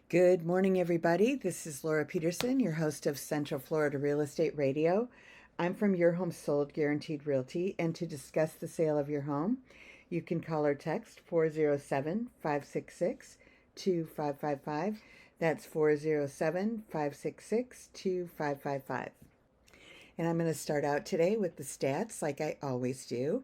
Good morning, everybody. This is Laura Peterson, your host of Central Florida Real Estate Radio. I'm from Your Home Sold Guaranteed Realty, and to discuss the sale of your home, you can call or text 407 566 2555. That's 407 566 2555. And I'm going to start out today with the stats like I always do.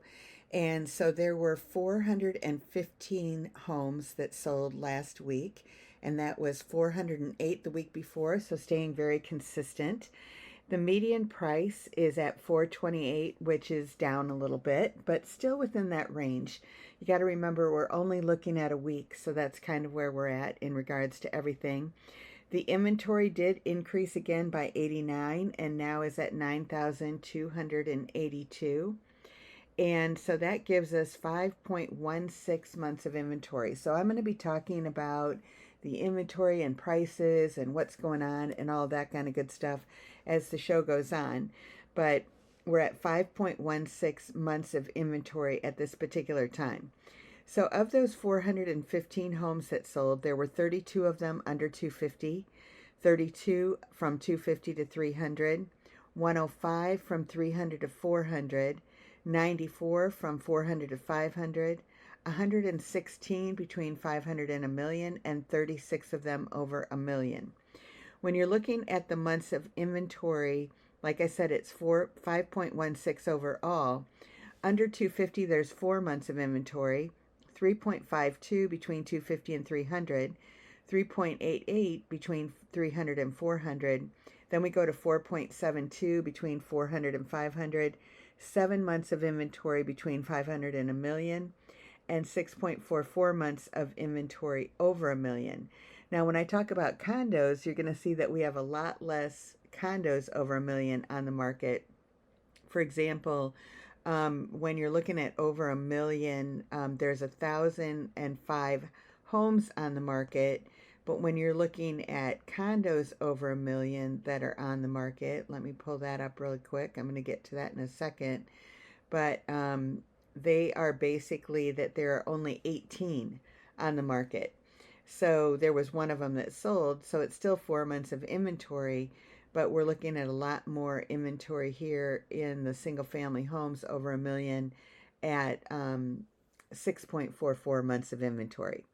And so there were 415 homes that sold last week, and that was 408 the week before, so staying very consistent. The median price is at 428, which is down a little bit, but still within that range. You got to remember we're only looking at a week, so that's kind of where we're at in regards to everything. The inventory did increase again by 89 and now is at 9,282. And so that gives us 5.16 months of inventory. So I'm going to be talking about the inventory and prices and what's going on and all that kind of good stuff as the show goes on. But we're at 5.16 months of inventory at this particular time. So of those 415 homes that sold, there were 32 of them under 250, 32 from 250 to 300, 105 from 300 to 400, 94 from 400 to 500, 116 between 500 and a million, and 36 of them over a million. When you're looking at the months of inventory, like I said, it's 5.16 overall. Under 250, there's 4 months of inventory. 3.52 between 250 and 300, 3.88 between 300 and 400. Then we go to 4.72 between 400 and 500, 7 months of inventory between 500 and a million, and 6.44 months of inventory over a million. Now, when I talk about condos, you're going to see that we have a lot less condos over a million on the market. For example, when you're looking at over a million, there's 1,005 homes on the market. But when you're looking at condos over a million that are on the market, let me pull that up really quick. I'm going to get to that in a second. But they are basically that there are only 18 on the market. So there was one of them that sold. So it's still 4 months of inventory, but we're looking at a lot more inventory here in the single family homes over a million at 6.44 months of inventory.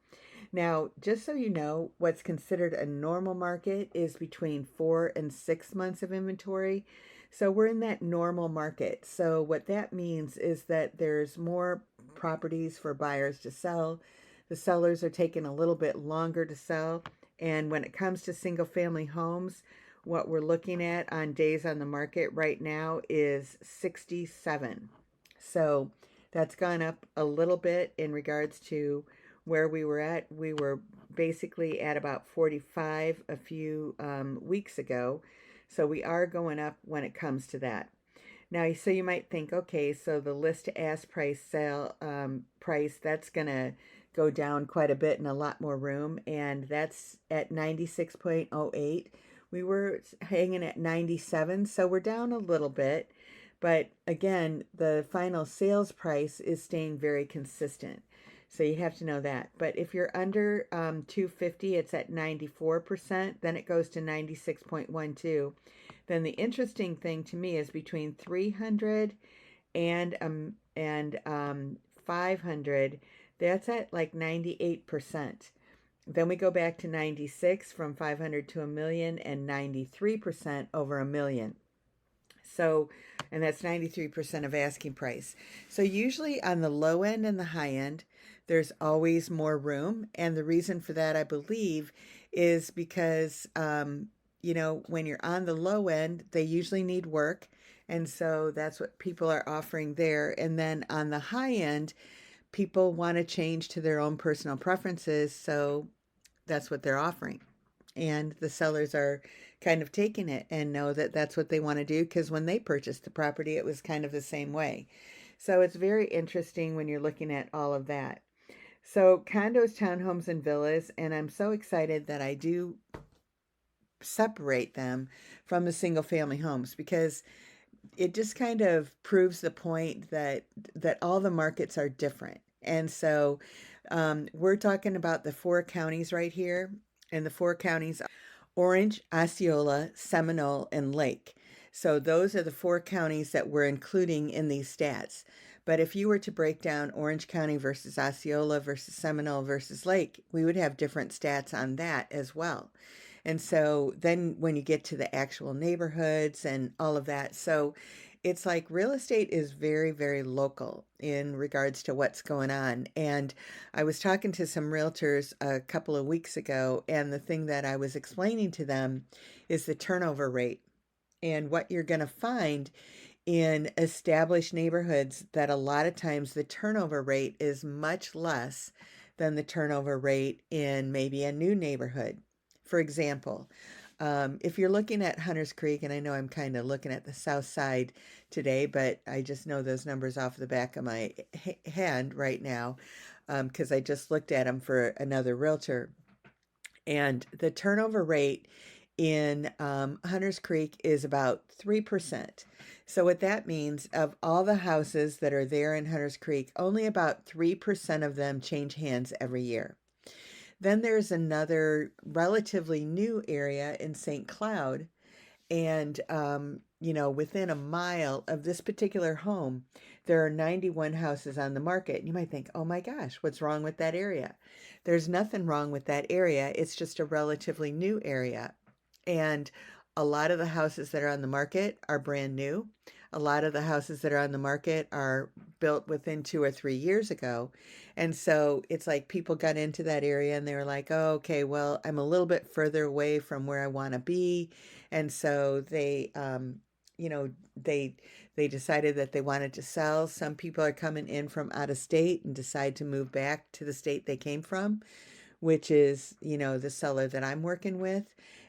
Now, just so you know, what's considered a normal market is between 4 and 6 months of inventory. So we're in that normal market. So what that means is that there's more properties for buyers to sell. The sellers are taking a little bit longer to sell. And when it comes to single family homes, what we're looking at on days on the market right now is 67. So that's gone up a little bit in regards to where we were at. We were basically at about 45 a few weeks ago. So we are going up when it comes to that. Now, so you might think, okay, so the list to ask price sale price, that's going to go down quite a bit and a lot more room. And that's at 96.08. We were hanging at 97, so we're down a little bit. But again, the final sales price is staying very consistent. So you have to know that. But if you're under 250, it's at 94%. Then it goes to 96.12. Then the interesting thing to me is between 300 and 500, that's at like 98%. Then we go back to 96 from 500 to a million and 93% over a million. So, and that's 93% of asking price. So usually on the low end and the high end, there's always more room. And the reason for that, I believe, is because, when you're on the low end, they usually need work. And so that's what people are offering there. And then on the high end, people want to change to their own personal preferences. So that's what they're offering. And the sellers are kind of taking it and know that that's what they want to do because when they purchased the property, it was kind of the same way. So it's very interesting when you're looking at all of that. So condos, townhomes, and villas, and I'm so excited that I do separate them from the single family homes because it just kind of proves the point that all the markets are different. And so we're talking about the 4 counties right here. And the four counties are Orange, Osceola, Seminole, and Lake. So those are the four counties that we're including in these stats. But if you were to break down Orange County versus Osceola versus Seminole versus Lake, we would have different stats on that as well. And so then when you get to the actual neighborhoods and all of that, so it's like real estate is very, very local in regards to what's going on. And I was talking to some realtors a couple of weeks ago, and the thing that I was explaining to them is the turnover rate. And what you're going to find in established neighborhoods, that a lot of times the turnover rate is much less than the turnover rate in maybe a new neighborhood. For example, if you're looking at Hunters Creek, and I know I'm kind of looking at the south side today, but I just know those numbers off the back of my hand right now because I just looked at them for another realtor. And the turnover rate in Hunters Creek is about 3%. So, what that means, of all the houses that are there in Hunters Creek, only about 3% of them change hands every year. Then there's another relatively new area in St. Cloud, and within a mile of this particular home, there are 91 houses on the market. And you might think, oh my gosh, what's wrong with that area? There's nothing wrong with that area. It's just a relatively new area. And a lot of the houses that are on the market are brand new. A lot of the houses that are on the market are built within 2 or 3 years ago. And so it's like people got into that area and they were like, oh, okay, well, I'm a little bit further away from where I want to be. And so you know, they decided that they wanted to sell. Some people are coming in from out of state and decide to move back to the state they came from, which is, the seller that I'm working with.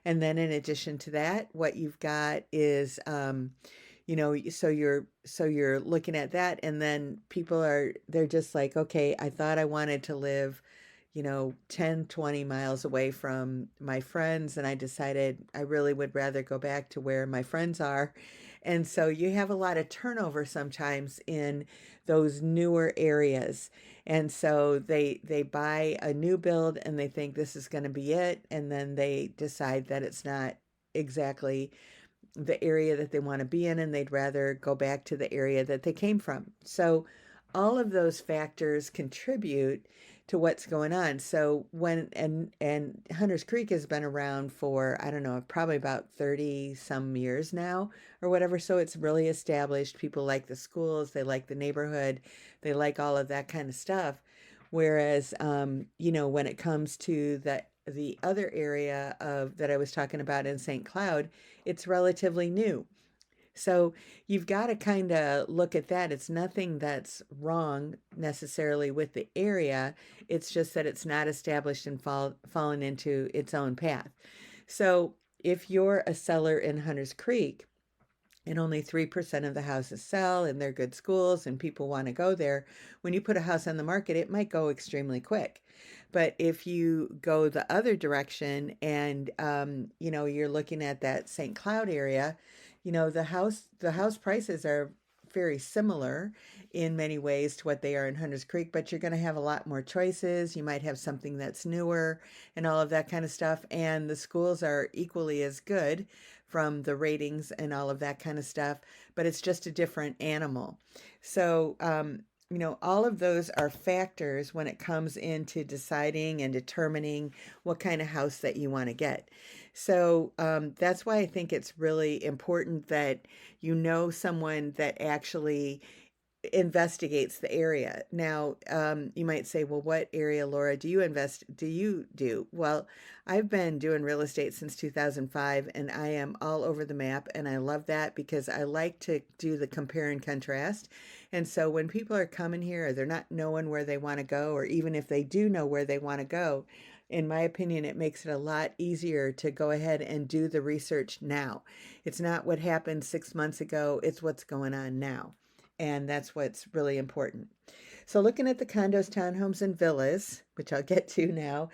And then in addition to that, what you've got is, so you're looking at that, and then they're just like, okay, I thought I wanted to live 10, 20 miles away from my friends, and I decided I really would rather go back to where my friends are. And so you have a lot of turnover sometimes in those newer areas. And so they buy a new build and they think this is going to be it, and then they decide that it's not exactly the area that they want to be in, and they'd rather go back to the area that they came from. So all of those factors contribute to what's going on. So and Hunters Creek has been around for, I don't know, probably about 30 some years now or whatever. So it's really established. People like the schools, they like the neighborhood, they like all of that kind of stuff. Whereas when it comes to the other area of that I was talking about in St. Cloud, it's relatively new. So you've got to kind of look at that. It's nothing that's wrong necessarily with the area. It's just that it's not established and fallen into its own path. So if you're a seller in Hunters Creek and only 3% of the houses sell and they're good schools and people want to go there, when you put a house on the market, it might go extremely quick. But if you go the other direction and you're looking at that St. Cloud area, the house prices are very similar in many ways to what they are in Hunters Creek, but you're going to have a lot more choices. You might have something that's newer and all of that kind of stuff. And the schools are equally as good from the ratings and all of that kind of stuff, but it's just a different animal. So, all of those are factors when it comes into deciding and determining what kind of house that you want to get. So that's why I think it's really important that you know someone that actually investigates the area. Now, you might say, well, what area, Laura, do you do? Well, I've been doing real estate since 2005 and I am all over the map. And I love that because I like to do the compare and contrast. And so when people are coming here, or they're not knowing where they want to go, or even if they do know where they want to go, in my opinion, it makes it a lot easier to go ahead and do the research now. It's not what happened 6 months ago, it's what's going on now. And that's what's really important. So looking at the condos, townhomes, and villas, which I'll get to now,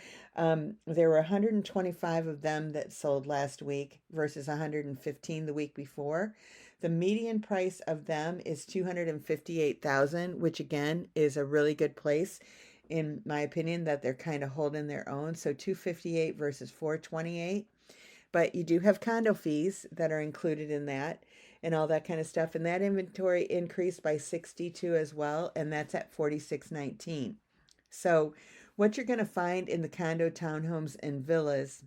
there were 125 of them that sold last week versus 115 the week before. The median price of them is 258,000, which again is a really good place. in my opinion, that they're kind of holding their own. So 258 versus 428. But you do have condo fees that are included in that and all that kind of stuff. And that inventory increased by 62 as well, and that's at 4619. So what you're going to find in the condo, townhomes, and villas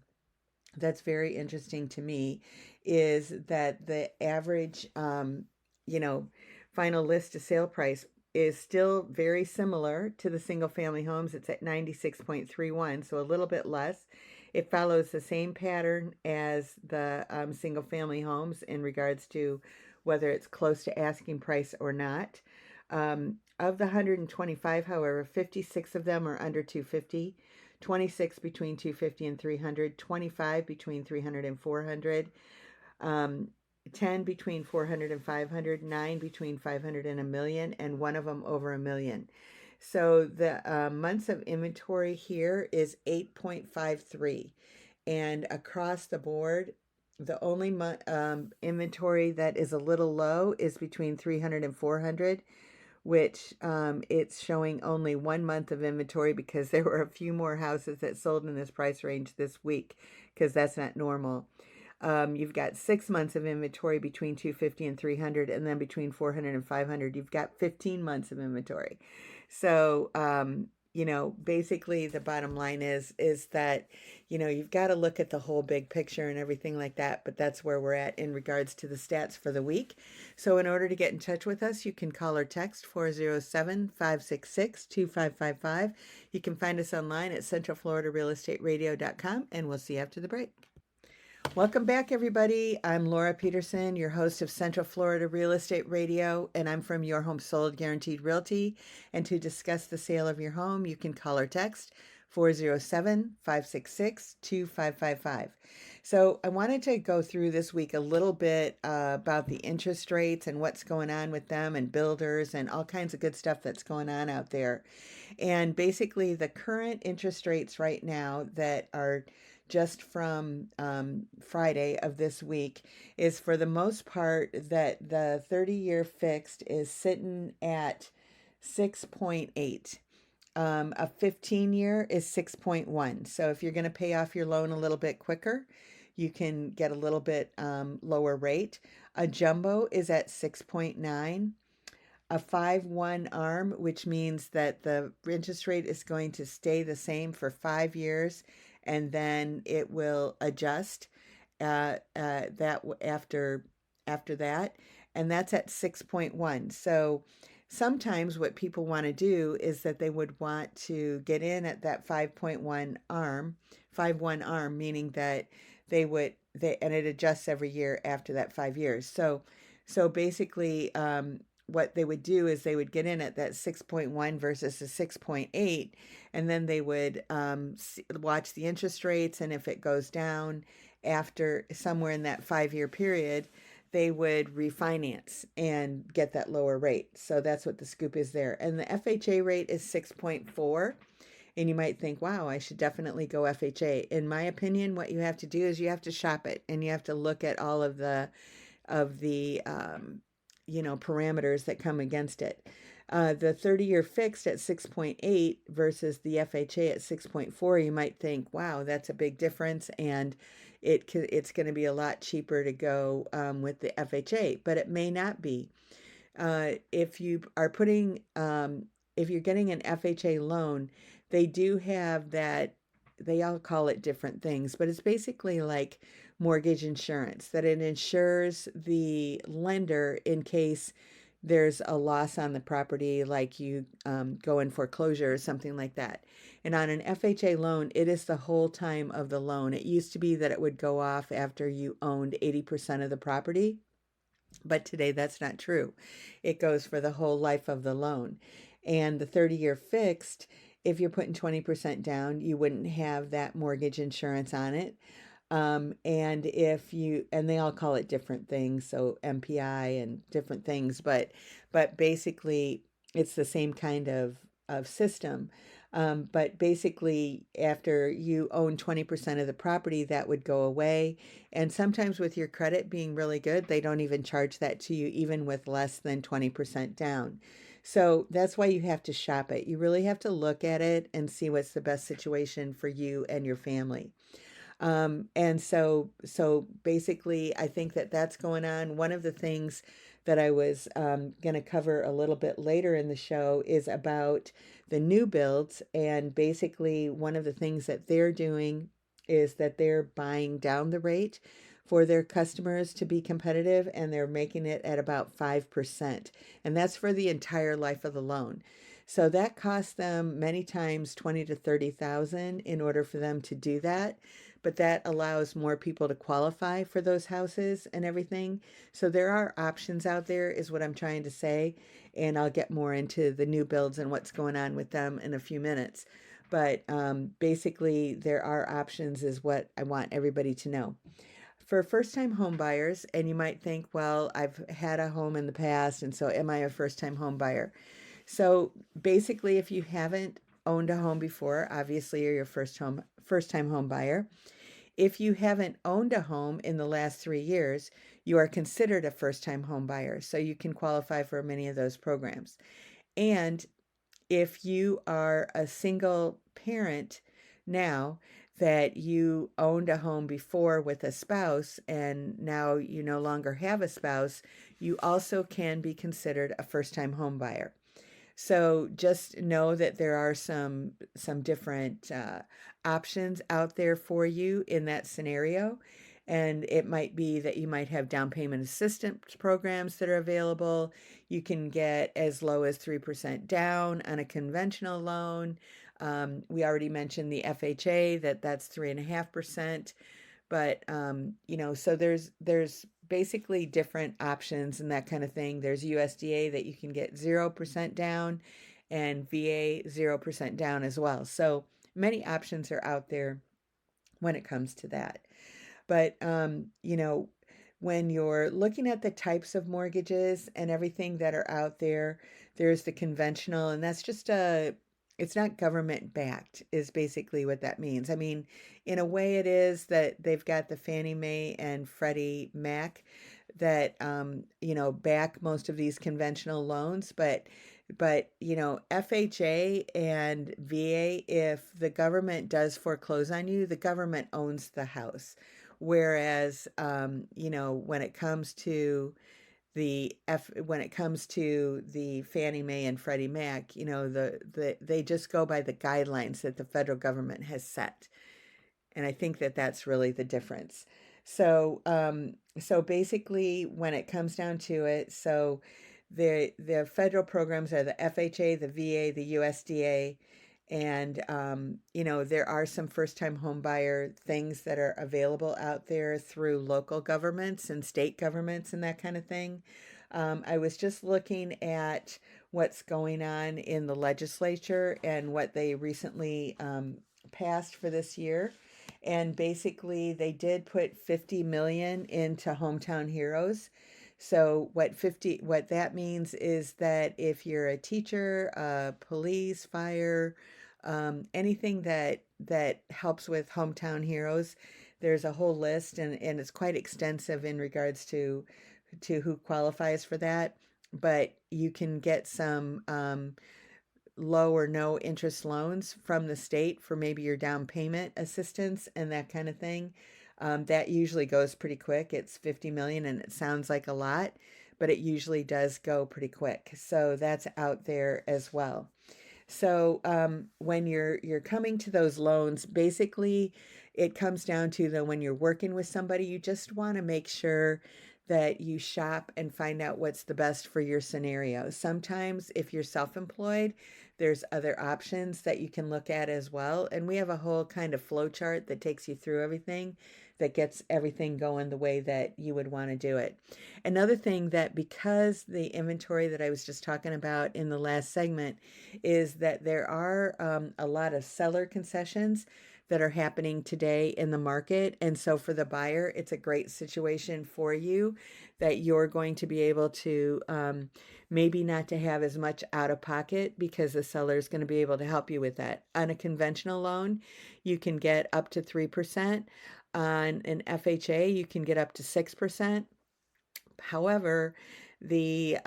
that's very interesting to me is that the average, you know, final list to sale price is still very similar to the single family homes. It's at 96.31, so a little bit less. It follows the same pattern as the single family homes in regards to whether it's close to asking price or not. Of the 125, however, 56 of them are under 250. 26 between 250 and 300, 25 between 300 and 400, 10 between 400 and 500, 9 between 500 and a million, and one of them over a million. So the months of inventory here is 8.53. And across the board, the only inventory that is a little low is between 300 and 400, which it's showing only 1 month of inventory because there were a few more houses that sold in this price range this week, because that's not normal. You've got 6 months of inventory between 250 and 300, and then between 400 and 500, you've got 15 months of inventory. So, you know, basically the bottom line is that, you know, you've got to look at the whole big picture and everything like that, but that's where we're at in regards to the stats for the week. So in order to get in touch with us, you can call or text 407-566-2555. You can find us online at centralfloridarealestateradio.com, and we'll see you after the break. Welcome back, everybody. I'm Laura Peterson, your host of Central Florida Real Estate Radio, and I'm from Your Home Sold Guaranteed Realty. And to discuss the sale of your home, you can call or text 407-566-2555. So I wanted to go through this week a little bit about the interest rates and what's going on with them and builders and all kinds of good stuff that's going on out there. And basically the current interest rates right now that are just from Friday of this week is, for the most part, that the 30-year fixed is sitting at 6.8. A 15-year is 6.1. So if you're going to pay off your loan a little bit quicker, you can get a little bit lower rate. A jumbo is at 6.9. A 5-1 ARM, which means that the interest rate is going to stay the same for 5 years, and then it will adjust that after that, and that's at 6.1. So sometimes what people want to do is that they would want to get in at that 5.1 ARM, 5-1 ARM, meaning that and it adjusts every year after that 5 years. So basically, what they would do is they would get in at that 6.1 versus the 6.8, and then they would watch the interest rates, and if it goes down after somewhere in that 5-year period, they would refinance and get that lower rate. So that's what the scoop is there. And the FHA rate is 6.4. And you might think, wow, I should definitely go FHA. In my opinion, what you have to do is you have to shop it, and you have to look at all of the parameters that come against it. The 30-year fixed at 6.8 versus the FHA at 6.4, you might think, wow, that's a big difference, and it's going to be a lot cheaper to go with the FHA, but it may not be. If you are if you're getting an FHA loan, they do have that. They all call it different things, but it's basically like mortgage insurance, that it insures the lender in case there's a loss on the property, like you go in foreclosure or something like that. And on an FHA loan, it is the whole time of the loan. It used to be that it would go off after you owned 80% of the property, but today that's not true. It goes for the whole life of the loan. And the 30-year fixed, if you're putting 20% down, you wouldn't have that mortgage insurance on it. And they all call it different things, so MPI and different things, but basically it's the same kind of system. But basically, after you own 20% of the property, that would go away. And sometimes with your credit being really good, they don't even charge that to you, even with less than 20% down. So that's why you have to shop it. You really have to look at it and see what's the best situation for you and your family. And so basically, I think that that's going on. One of the things that I was going to cover a little bit later in the show is about the new builds. And basically, one of the things that they're doing is that they're buying down the rate for their customers to be competitive, and they're making it at about 5%. And that's for the entire life of the loan. So that costs them many times 20 to 30,000 in order for them to do that, but that allows more people to qualify for those houses and everything. So there are options out there, is what I'm trying to say. And I'll get more into the new builds and what's going on with them in a few minutes. But basically, there are options, is what I want everybody to know. For first time home buyers, and you might think, well, I've had a home in the past, and so am I a first time home buyer? So basically, if you haven't owned a home before, obviously you're your first time home buyer. If you haven't owned a home in the last 3 years, you are considered a first time home buyer. So you can qualify for many of those programs. And if you are a single parent now, that you owned a home before with a spouse and now you no longer have a spouse, you also can be considered a first time home buyer. So just know that there are some different options out there for you in that scenario. And it might be that you might have down payment assistance programs that are available. You can get as low as 3% down on a conventional loan. We already mentioned the FHA, that's 3.5%. But so there's basically different options and that kind of thing. There's USDA that you can get 0% down, and VA 0% down as well. So many options are out there when it comes to that. But when you're looking at the types of mortgages and everything that are out there, there's the conventional, and that's just it's not government backed, is basically what that means. I mean, in a way it is, that they've got the Fannie Mae and Freddie Mac that back most of these conventional loans, but FHA and VA, if the government does foreclose on you, the government owns the house. Whereas when it comes to when it comes to the Fannie Mae and Freddie Mac, they just go by the guidelines that the federal government has set. And I think that that's really the difference. So basically, when it comes down to it, so the federal programs are the FHA, the VA, the USDA, and there are some first-time home buyer things that are available out there through local governments and state governments and that kind of thing. I was just looking at what's going on in the legislature and what they recently passed for this year. And basically, they did put 50 million into Hometown Heroes. So what that means is that if you're a teacher, police, fire, anything that helps with Hometown Heroes, there's a whole list, and it's quite extensive in regards to who qualifies for that. But you can get some low or no interest loans from the state for maybe your down payment assistance and that kind of thing. That usually goes pretty quick. It's 50 million, and it sounds like a lot, but it usually does go pretty quick. So that's out there as well. So when you're coming to those loans, basically it comes down to, that when you're working with somebody, you just want to make sure that you shop and find out what's the best for your scenario. Sometimes if you're self-employed, there's other options that you can look at as well. And we have a whole kind of flow chart that takes you through everything, that gets everything going the way that you would want to do it. Another thing, that because the inventory that I was just talking about in the last segment, is that there are a lot of seller concessions that are happening today in the market. And so for the buyer, it's a great situation for you, that you're going to be able to maybe not to have as much out of pocket, because the seller is going to be able to help you with that. On a conventional loan, you can get up to 3%. On an FHA, you can get up to 6%. However, The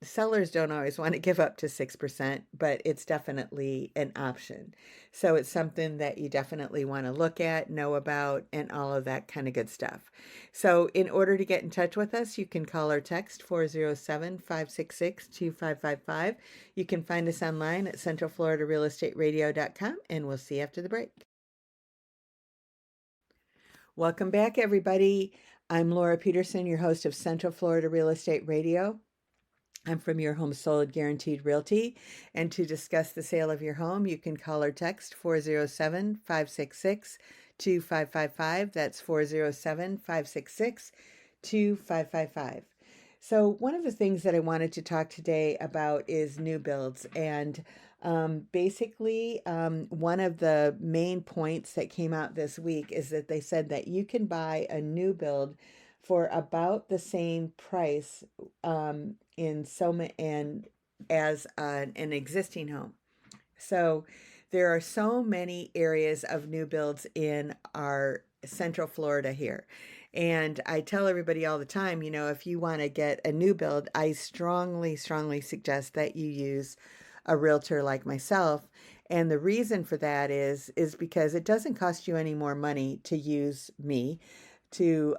sellers don't always want to give up to 6%, but it's definitely an option. So it's something that you definitely want to look at, know about, and all of that kind of good stuff. So in order to get in touch with us, you can call or text 407-566-2555. You can find us online at centralfloridarealestateradio.com, and we'll see you after the break. Welcome back, everybody. I'm Laura Peterson, your host of Central Florida Real Estate Radio. I'm from Your Home Sold Guaranteed Realty. And to discuss the sale of your home, you can call or text 407-566-2555. That's 407-566-2555. So one of the things that I wanted to talk today about is new builds. And basically, one of the main points that came out this week is that they said that you can buy a new build for about the same price in Soma and as an existing home. So there are so many areas of new builds in our Central Florida here. And I tell everybody all the time, if you want to get a new build, I strongly, strongly suggest that you use a realtor like myself. And the reason for that is because it doesn't cost you any more money to use me to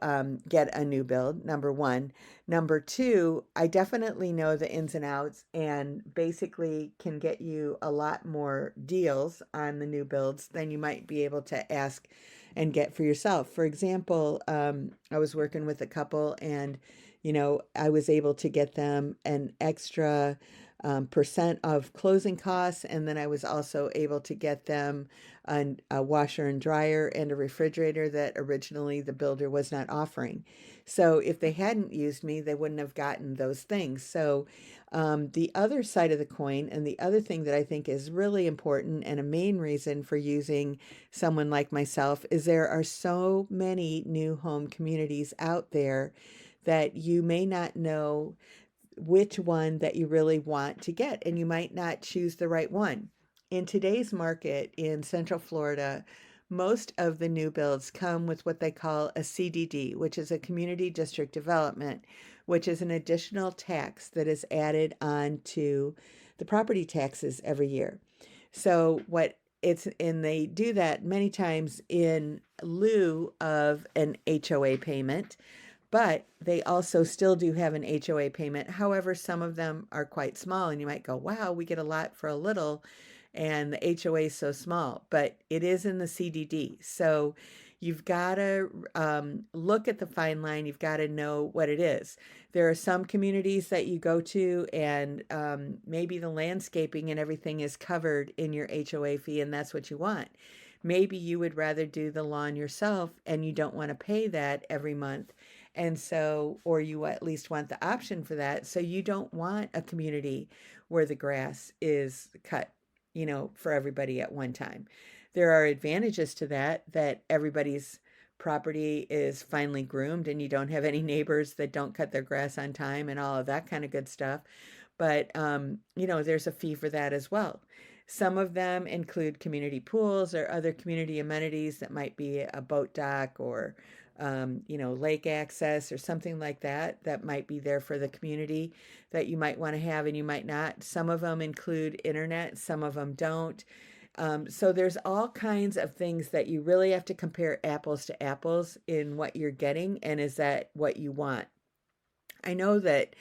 get a new build, number one. Number two, I definitely know the ins and outs and basically can get you a lot more deals on the new builds than you might be able to ask and get for yourself. For example, I was working with a couple and, I was able to get them an extra percent of closing costs. And then I was also able to get them a washer and dryer and a refrigerator that originally the builder was not offering. So if they hadn't used me, they wouldn't have gotten those things. So the other side of the coin, and the other thing that I think is really important and a main reason for using someone like myself, is there are so many new home communities out there that you may not know which one that you really want to get, and you might not choose the right one. In today's market in Central Florida, most of the new builds come with what they call a CDD, which is a community district development, which is an additional tax that is added on to the property taxes every year. So they do that many times in lieu of an HOA payment, but they also still do have an HOA payment. However, some of them are quite small, and you might go, wow, we get a lot for a little, and the HOA is so small, but it is in the CDD. So you've got to look at the fine line. You've got to know what it is. There are some communities that you go to, and maybe the landscaping and everything is covered in your HOA fee, and that's what you want. Maybe you would rather do the lawn yourself, and you don't want to pay that every month. And so, or you at least want the option for that. So you don't want a community where the grass is cut, for everybody at one time. There are advantages to that everybody's property is finely groomed and you don't have any neighbors that don't cut their grass on time and all of that kind of good stuff. But, there's a fee for that as well. Some of them include community pools or other community amenities that might be a boat dock or lake access or something like that might be there for the community that you might want to have and you might not. Some of them include internet, some of them don't. So there's all kinds of things that you really have to compare apples to apples in what you're getting, and is that what you want? I know that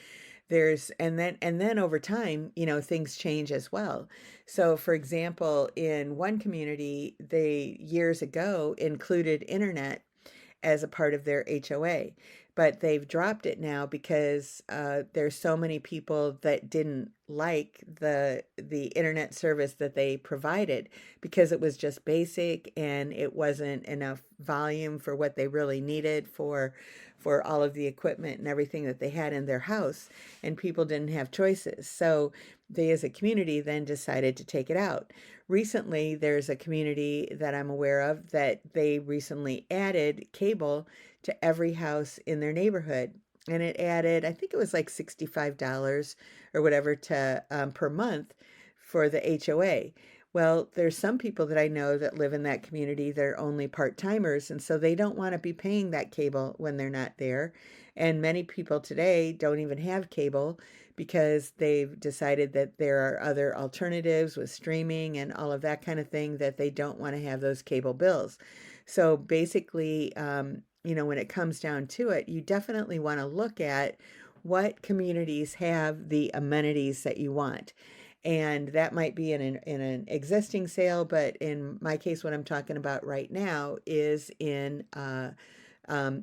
and then over time, things change as well. So for example, in one community, they years ago included internet as a part of their HOA, but they've dropped it now because there's so many people that didn't like the internet service that they provided because it was just basic and it wasn't enough volume for what they really needed for all of the equipment and everything that they had in their house, and people didn't have choices. So they as a community then decided to take it out. Recently, there's a community that I'm aware of that they recently added cable to every house in their neighborhood. And it added, I think it was like $65 or whatever to per month for the HOA. Well, there's some people that I know that live in that community that are only part-timers, and so they don't want to be paying that cable when they're not there. And many people today don't even have cable because they've decided that there are other alternatives with streaming and all of that kind of thing that they don't want to have those cable bills. So basically, when it comes down to it, you definitely want to look at what communities have the amenities that you want. And that might be in an existing sale, but in my case, what I'm talking about right now is in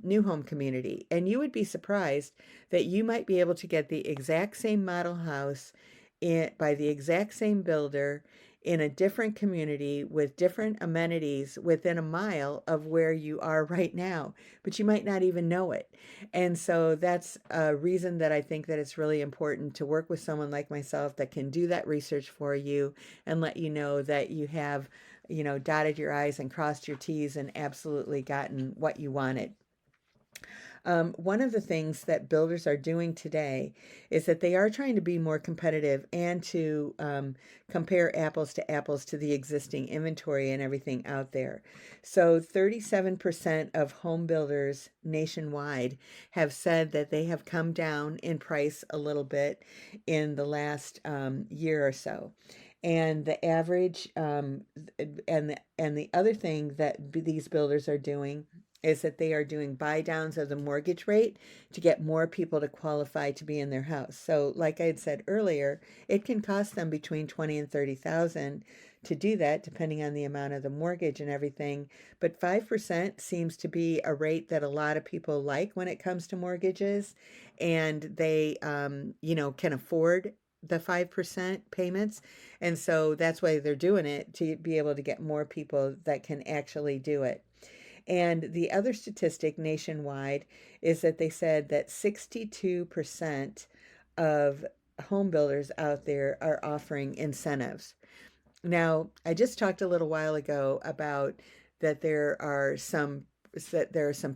new home community. And you would be surprised that you might be able to get the exact same model house by the exact same builder in a different community with different amenities within a mile of where you are right now, but you might not even know it. And so that's a reason that I think that it's really important to work with someone like myself that can do that research for you and let you know that you have, dotted your I's and crossed your T's and absolutely gotten what you wanted. One of the things that builders are doing today is that they are trying to be more competitive and to compare apples to apples to the existing inventory and everything out there. So 37% of home builders nationwide have said that they have come down in price a little bit in the last year or so. And the average, and the other thing that these builders are doing is that they are doing buy downs of the mortgage rate to get more people to qualify to be in their house. So, like I had said earlier, it can cost them between 20 and 30,000 to do that, depending on the amount of the mortgage and everything. But 5% seems to be a rate that a lot of people like when it comes to mortgages, and they, can afford the 5% payments. And so that's why they're doing it, to be able to get more people that can actually do it. And the other statistic nationwide is that they said that 62% of home builders out there are offering incentives. Now, I just talked a little while ago about that there are some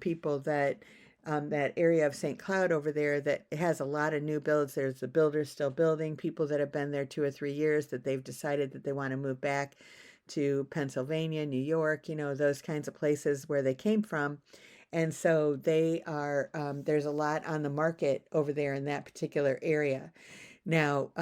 people that area of St. Cloud over there that has a lot of new builds. There's the builders still building, people that have been there 2 or 3 years that they've decided that they want to move back to Pennsylvania, New York, those kinds of places where they came from. And so there's a lot on the market over there in that particular area. Now,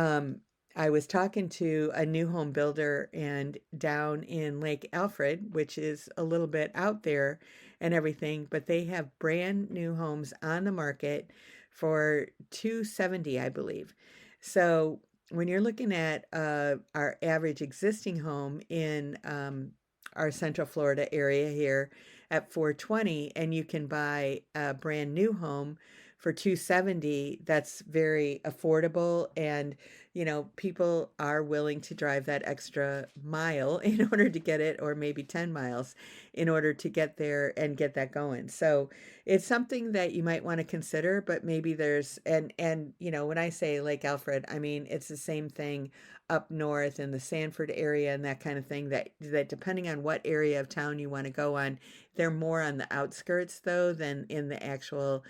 I was talking to a new home builder and down in Lake Alfred, which is a little bit out there and everything, but they have brand new homes on the market for 270, I believe. So when you're looking at our average existing home in our Central Florida area here at 420, and you can buy a brand new home for 270, that's very affordable. And people are willing to drive that extra mile in order to get it, or maybe 10 miles in order to get there and get that going. So it's something that you might want to consider. But maybe when I say Lake Alfred, I mean it's the same thing up north in the Sanford area and that kind of thing, that depending on what area of town you want to go on, they're more on the outskirts though than in the actual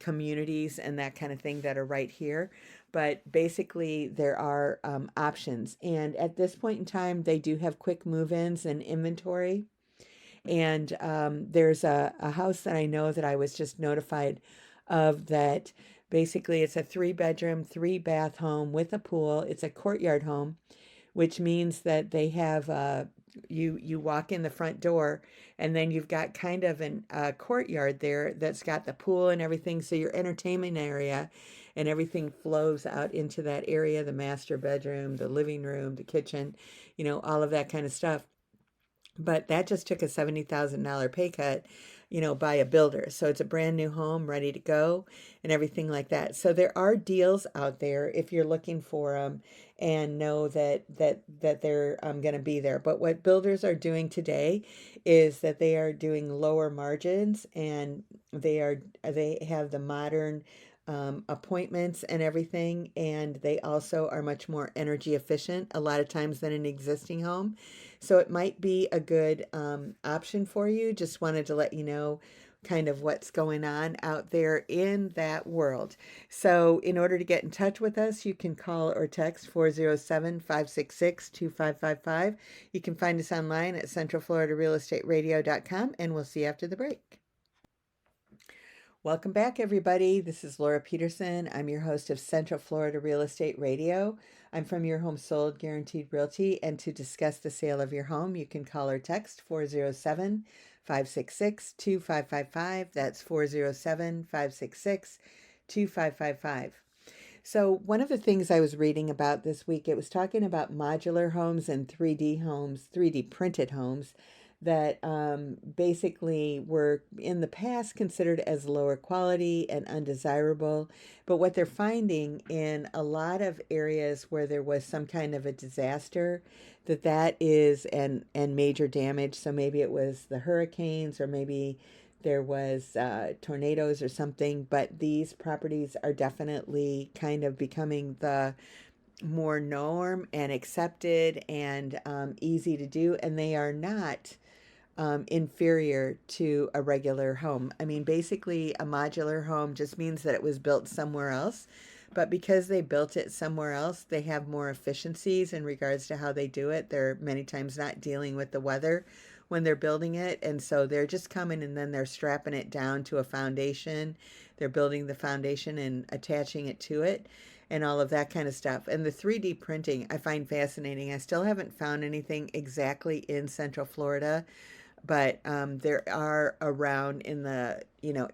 communities and that kind of thing that are right here. But basically, there are options. And at this point in time, they do have quick move ins and inventory. And there's a house that I know that I was just notified of that. Basically, it's a 3-bedroom, 3-bath home with a pool. It's a courtyard home, which means that they have you walk in the front door, and then you've got kind of a courtyard there that's got the pool and everything. So your entertainment area and everything flows out into that area, the master bedroom, the living room, the kitchen, all of that kind of stuff. But that just took a $70,000 pay cut, by a builder. So it's a brand new home ready to go and everything like that. So there are deals out there if you're looking for them and know that they're going to be there. But what builders are doing today is that they are doing lower margins, and they have the modern appointments and everything, and they also are much more energy efficient a lot of times than an existing home. So it might be a good option for you. Just wanted to let you know kind of what's going on out there in that world. So, in order to get in touch with us, you can call or text 407-566-2555. You can find us online at centralfloridarealestateradio.com, and we'll see you after the break. Welcome back, everybody. This is Laura Peterson. I'm your host of Central Florida Real Estate Radio. I'm from Your Home Sold Guaranteed Realty, and to discuss the sale of your home, you can call or text 407-566-2555. That's 407-566-2555. So one of the things I was reading about this week, it was talking about modular homes and 3D homes, 3D printed homes that basically were in the past considered as lower quality and undesirable. But what they're finding in a lot of areas where there was some kind of a disaster, that is and major damage. So maybe it was the hurricanes, or maybe there was tornadoes or something. But these properties are definitely kind of becoming the more norm and accepted and easy to do, and they are not inferior to a regular home. I mean, basically, a modular home just means that it was built somewhere else. But because they built it somewhere else, they have more efficiencies in regards to how they do it. They're many times not dealing with the weather when they're building it. And so they're just coming and then they're strapping it down to a foundation. They're building the foundation and attaching it to it and all of that kind of stuff. And the 3D printing I find fascinating. I still haven't found anything exactly in Central Florida, but there are around in the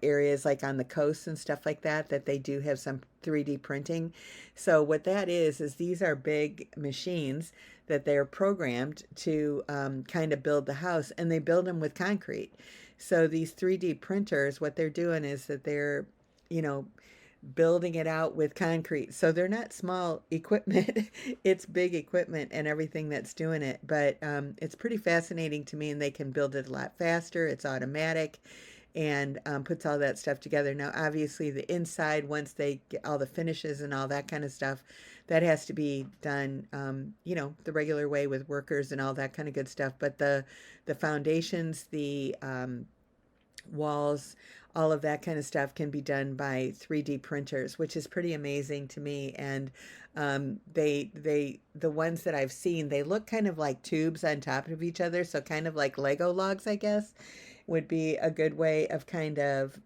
areas like on the coast and stuff like that they do have some 3D printing. So what that is these are big machines that they're programmed to kind of build the house, and they build them with concrete. So these 3D printers, what they're doing is that they're building it out with concrete. So they're not small equipment. It's big equipment and everything that's doing it. But it's pretty fascinating to me, and they can build it a lot faster. It's automatic and puts all that stuff together. Now, obviously, the inside, once they get all the finishes and all that kind of stuff, that has to be done, the regular way with workers and all that kind of good stuff. But the foundations, the walls, all of that kind of stuff can be done by 3D printers, which is pretty amazing to me. And the ones that I've seen, they look kind of like tubes on top of each other, so kind of like Lego logs, I guess, would be a good way of kind of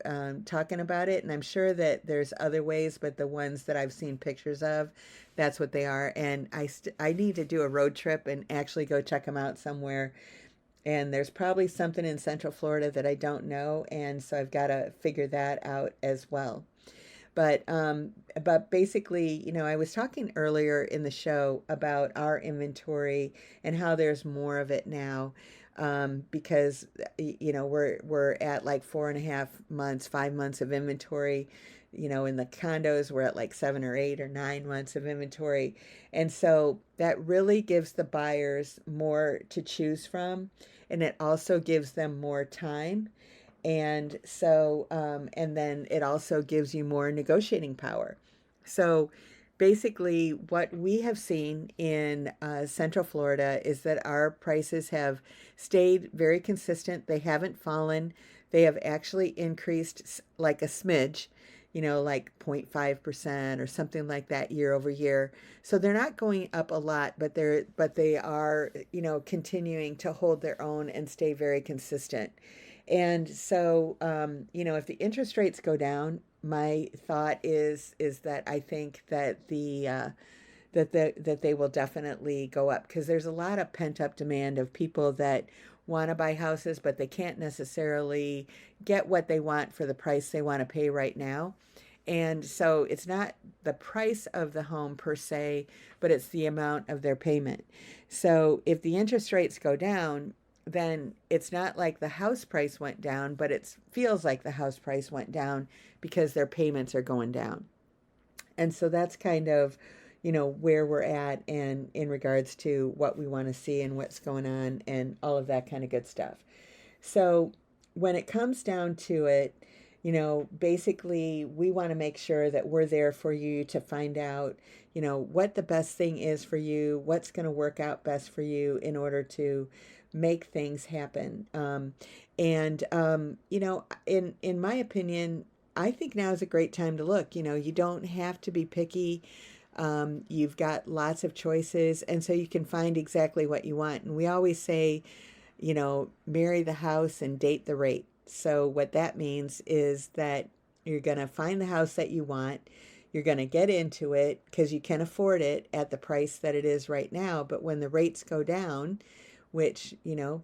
talking about it. And I'm sure that there's other ways, but the ones that I've seen pictures of, that's what they are. And I need to do a road trip and actually go check them out somewhere. And there's probably something in Central Florida that I don't know, and so I've got to figure that out as well. But basically, I was talking earlier in the show about our inventory and how there's more of it now, because we're at like 4.5 months, 5 months of inventory. In the condos, we're at like 7 or 8 or 9 months of inventory, and so that really gives the buyers more to choose from, and it also gives them more time. And so, and then it also gives you more negotiating power. So basically, what we have seen in Central Florida is that our prices have stayed very consistent. They haven't fallen. They have actually increased like a smidge, like 0.5% or something like that year over year. So they're not going up a lot, but they are, continuing to hold their own and stay very consistent. And so, if the interest rates go down, my thought is that I think that that they will definitely go up, because there's a lot of pent up demand of people that want to buy houses, but they can't necessarily get what they want for the price they want to pay right now. And so it's not the price of the home per se, but it's the amount of their payment. So if the interest rates go down, then it's not like the house price went down, but it feels like the house price went down because their payments are going down. And so that's kind of, where we're at, and in regards to what we want to see and what's going on and all of that kind of good stuff. So when it comes down to it, basically we want to make sure that we're there for you to find out, what the best thing is for you, what's going to work out best for you in order to make things happen. In my opinion, I think now is a great time to look. You don't have to be picky. You've got lots of choices, and so you can find exactly what you want. And we always say, marry the house and date the rate. So what that means is that you're going to find the house that you want. You're going to get into it because you can afford it at the price that it is right now. But when the rates go down, which,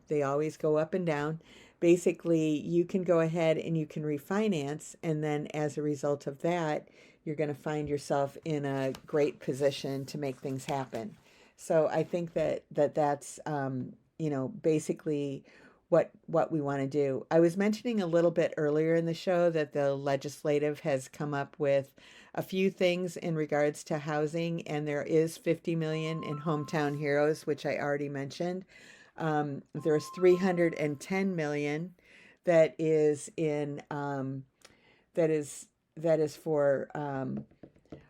they always go up and down, basically you can go ahead and you can refinance. And then as a result of that, you're going to find yourself in a great position to make things happen. So I think that's basically what we want to do. I was mentioning a little bit earlier in the show that the legislative has come up with a few things in regards to housing, and there is 50 million in Hometown Heroes, which I already mentioned. There's 310 million that is in that is for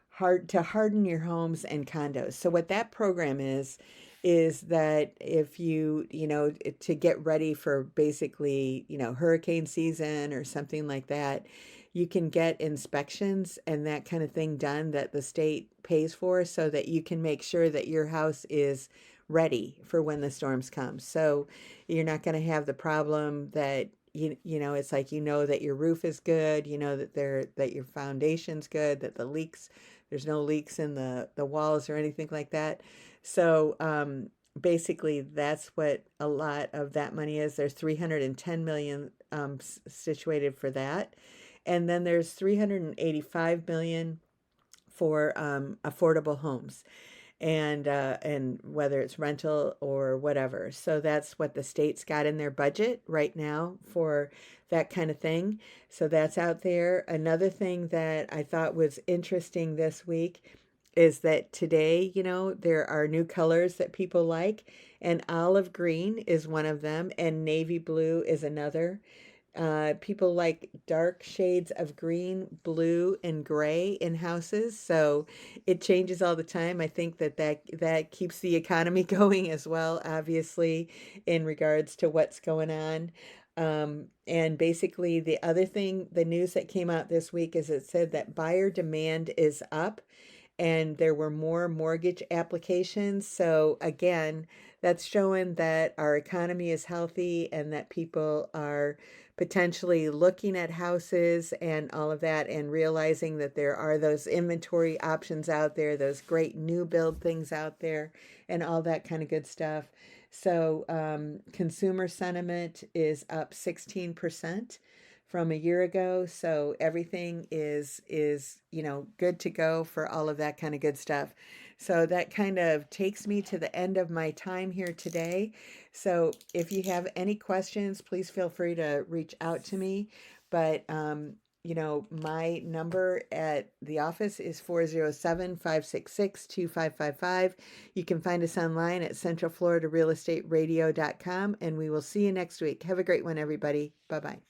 harden your homes and condos. So what that program is that if to get ready for basically, hurricane season or something like that, you can get inspections and that kind of thing done that the state pays for so that you can make sure that your house is ready for when the storms come. So you're not going to have the problem that it's like that your roof is good, that your foundation's good, that there's no leaks in the walls or anything like that. So basically that's what a lot of that money is. There's 310 million situated for that. And then there's 385 million for affordable homes, and whether it's rental or whatever. So that's what the state's got in their budget right now for that kind of thing. So that's out there. Another thing that I thought was interesting this week is that today, there are new colors that people like, and olive green is one of them, and navy blue is another. People like dark shades of green, blue, and gray in houses. So it changes all the time. I think that keeps the economy going as well, obviously, in regards to what's going on. And basically, the other thing, the news that came out this week is it said that buyer demand is up and there were more mortgage applications. So again, that's showing that our economy is healthy and that people are potentially looking at houses and all of that and realizing that there are those inventory options out there, those great new build things out there, and all that kind of good stuff. So consumer sentiment is up 16% from a year ago. So everything is good to go for all of that kind of good stuff. So that kind of takes me to the end of my time here today. So if you have any questions, please feel free to reach out to me. But my number at the office is 407-566-2555. You can find us online at centralfloridarealestateradio.com, and we will see you next week. Have a great one, everybody. Bye-bye.